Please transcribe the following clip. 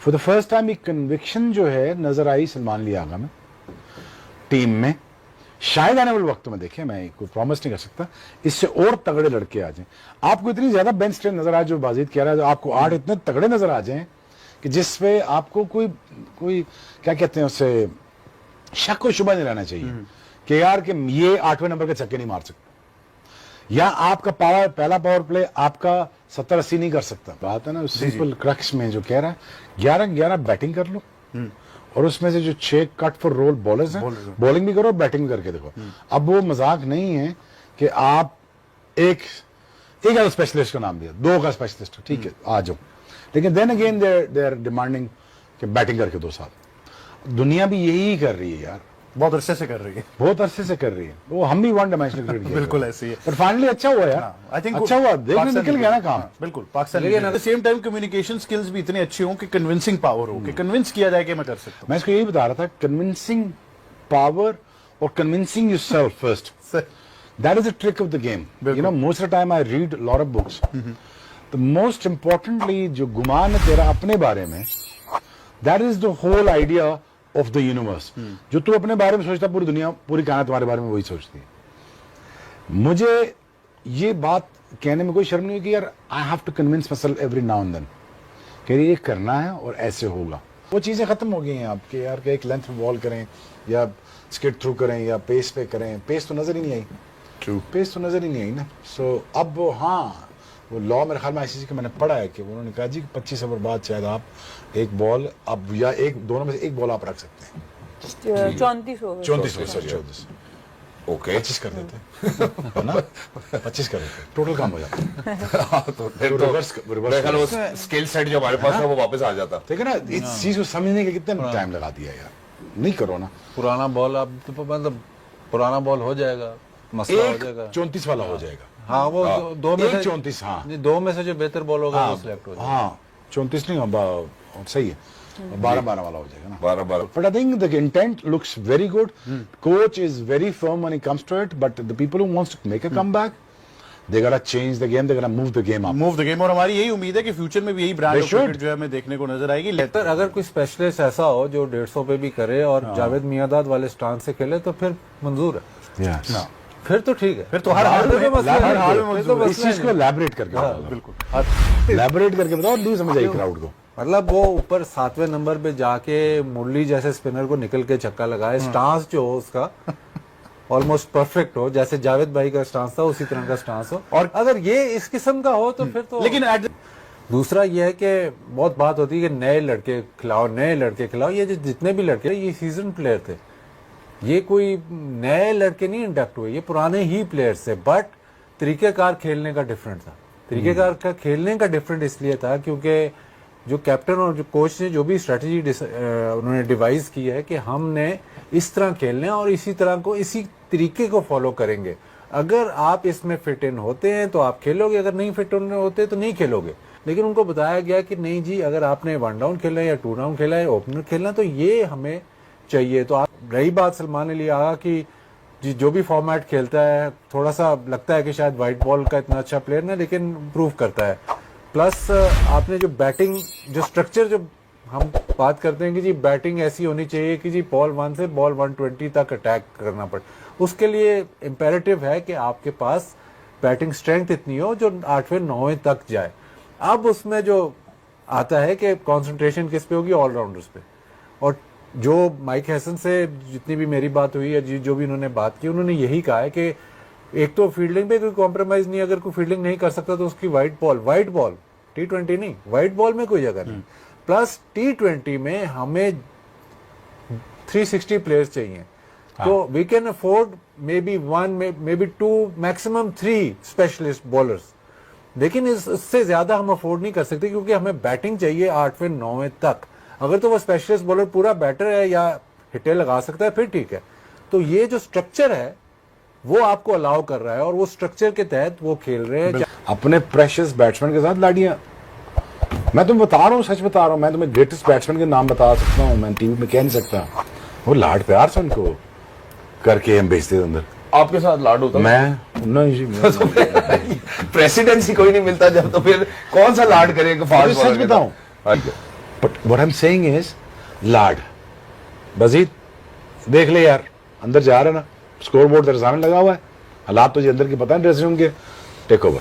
For the first time एक conviction जो है नजर आई सलमान अली आगा में, टीम में। शायद आने वाले वक्त में देखें, मैं कोई प्रॉमिस नहीं कर सकता, इससे और तगड़े लड़के आ जाएं। आपको इतनी ज्यादा बेंच स्ट्रेंथ नजर आए, जो बाजीद कह रहा है, आपको 8 इतने तगड़े नजर आ जाएं कि जिसपे आपको कोई क्या कहते हैं उससे शक व शुबा नहीं रहना चाहिए कि यार कि ये 8वें नंबर के छक्के नहीं मार सकते, या आपका पहला पावर प्ले आपका 70-80 नहीं कर सकता। बात है ना सिंपल क्रक्स में जो कह रहा है 11-11 बैटिंग कर लो और उसमें से जो 6 कट फॉर रोल बॉलर्स हैं, बॉलिंग भी करो बैटिंग भी करके देखो। अब वो मजाक नहीं है कि आप एक स्पेशलिस्ट का नाम दिया, 2 का स्पेशलिस्ट, ठीक है आ जाओ, लेकिन then again they are demanding कि बैटिंग करके 2 साल। दुनिया भी यही कर रही है यार, बहुत अरसे से कर रही है, बहुत अरसे से कर रही है। वो हम भी 1 डायमेंशनल क्रिकेट बिल्कुल ऐसी है, पर फाइनली अच्छा हुआ यार। आई थिंक अच्छा हुआ, देखने निकल गया ना काम। बिल्कुल पाकिस्तान, लेकिन at the same time communication skills भी इतने अच्छे हों कि कन्विंसिंग पावर हो, कि कन्विंस किया जाए कि मैं कर सकता हूं। मैं इसको यही बता रहा था, कन्विंसिंग पावर और convincing yourself first, that is the trick of the game. You know, most of the time I read lot of books, the most importantly जो गुमान है तेरा अपने बारे में, that is the whole idea of the universe. जो तू अपने बारे में सोचता, पूरी दुनिया, पूरी कायनात तुम्हारे बारे में वही सोचती है। मुझे ये बात कहने में कोई शर्म नहीं है कि यार I have to convince myself every now and then कि ये करना है और ऐसे होगा। वो चीजें खत्म हो गई हैं आपके यार, कि एक लेंथ में बॉल करें या स्किट थ्रू करें या पेस पे करें, पेस तो नजर ही नहीं आई। ट्रू, पेस तो नजर ही नहीं आई ना। सो अब वो, हाँ, वो लॉ मेरे ख्याल में आईसीसी का मैंने पढ़ा है कि उन्होंने कहा जी 25 ओवर बाद शायद आप एक बॉल अब या दोनों में से एक बॉल आप रख सकते हैं। 34 ओवर, 34 ओके 25 कर देते है ना, 25 कर देते, टोटल काम हो जाता। तो फिर तो रिवर्स स्किल सेट जो हमारे पास है वो वापस आ जाता। ठीक है ना, इस चीज को समझने के कितना टाइम लगा दिया यार, नहीं करो ना। पुराना बॉल अब तो मतलब पुराना बॉल हो जाएगा, मसला हो जाएगा, 34 वाला हो जाएगा। हाँ वो दो में से 34, हाँ 2 में से जो बेहतर बॉल होगा वो सिलेक्ट हो जाएगा। हाँ 34 नहीं, सही है, 12 वाला हो जाएगा ना, 12। But I think the intent looks very good. Coach is very firm when it comes to it, but the people who wants to make a comeback, they gotta change the game, they gotta move the game up. Move the game. और हमारी यही उम्मीद है कि future में भी यही brand cricket जो है हमें देखने को नजर आएगी। बेहतर अगर कोई स्पेशलिस्ट ऐसा हो जो 150 पे भी करे और जावेद मियांदाद वाले स्टांस से खेले तो फिर मंजूर है। Yes. फिर तो ठीक है, फिर तो हर हाल में इस चीज को elaborate करके बताओ, बिल्कुल elaborate करके बताओ, नहीं समझ आई क्राउड को। मतलब वो ऊपर 7वें नंबर पे जाके मुरली जैसे स्पिनर को निकल के छक्का लगाए, स्टांस जो हो उसका ऑलमोस्ट परफेक्ट हो, जैसे जावेद भाई का स्टांस था उसी तरह का स्टांस हो, और अगर ये इस किस्म का हो तो फिर तो। लेकिन दूसरा ये है कि बहुत बात होती है कि नए लड़के खिलाओ। ये जो जितने भी लड़के ये सीजन प्लेयर थे, ये कोई नए लड़के नहीं इंडक्ट हुए, ये पुराने ही प्लेयर्स थे, बट तरीकेकार खेलने का डिफरेंट था। तरीकेकार का खेलने का डिफरेंट इसलिए था क्योंकि जो कैप्टन और जो कोच ने जो भी स्ट्रेटजी उन्होंने डिवाइस की है कि हमने इस तरह खेलना है और इसी तरह को, इसी तरीके को फॉलो करेंगे। अगर आप इसमें फिट इन होते हैं तो आप खेलोगे, अगर नहीं फिट इन होते तो नहीं खेलोगे। लेकिन उनको बताया गया कि नहीं जी, अगर आपने 1 डाउन खेला है या 2 डाउन खेला है, ओपनर खेलना, तो ये हमें चाहिए। तो आप रही बात सलमान अली आगा की, जो भी फॉर्मेट खेलता है, थोड़ा सा लगता है कि शायद वाइट बॉल का इतना अच्छा प्लेयर ना, लेकिन इम्प्रूव करता है। प्लस आपने जो बैटिंग, जो स्ट्रक्चर, जो हम बात करते हैं कि जी बैटिंग ऐसी होनी चाहिए कि जी बॉल 1 से बॉल 120 तक अटैक करना पड़े, उसके लिए इम्पेरेटिव है कि आपके पास बैटिंग स्ट्रेंथ इतनी हो जो 8वें 9वें तक जाए। अब उसमें जो आता है कि कंसंट्रेशन किस पे होगी, ऑलराउंडर्स पे। और जो माइक हैसन से जितनी भी मेरी बात हुई है, जो भी उन्होंने बात की, उन्होंने यही कहा है कि एक तो फील्डिंग पे कोई कॉम्प्रोमाइज नहीं, अगर कोई फील्डिंग नहीं कर सकता तो उसकी वाइट बॉल T20 नहीं, वाइट बॉल में कोई जगह नहीं। प्लस T20 में हमें 360 प्लेयर्स चाहिए, तो we can afford maybe 1, maybe 2, maximum 3 specialist bowlers. लेकिन इससे ज्यादा हम अफोर्ड नहीं कर सकते क्योंकि हमें बैटिंग चाहिए 8वें 9वें तक। अगर तो वो स्पेशलिस्ट बॉलर पूरा बैटर है या हिटे लगा सकता है फिर ठीक है। तो ये जो स्ट्रक्चर है वो आपको अलाउ कर रहा है और वो स्ट्रक्चर के तहत वो खेल रहे हैं। अपने प्रेशियस बैट्समैन के साथ लाड़ियां, मैं तुम्हें बता रहा हूँ, सच बता रहा हूँ, मैं तुम्हें ग्रेटेस्ट बैट्समैन के नाम बता सकता हूँ, मैं टीवी में कह नहीं सकता। वो लाड प्यार से उनको करके हम भेजते थे अंदर। आपके साथ लाड होता? मैं नहीं, प्रेसिडेंसी कोई नहीं मिलता जब, तो फिर कौन सा लाड करेगा? सच बताऊं, but what I am saying is लाड बजीद देख ले यार, अंदर जा रहा है ना, स्कोर बोर्ड तेरे सामने लगा हुआ है, हालात तुझे अंदर की पता है ड्रेसिंग रूम के, टेक ओवर।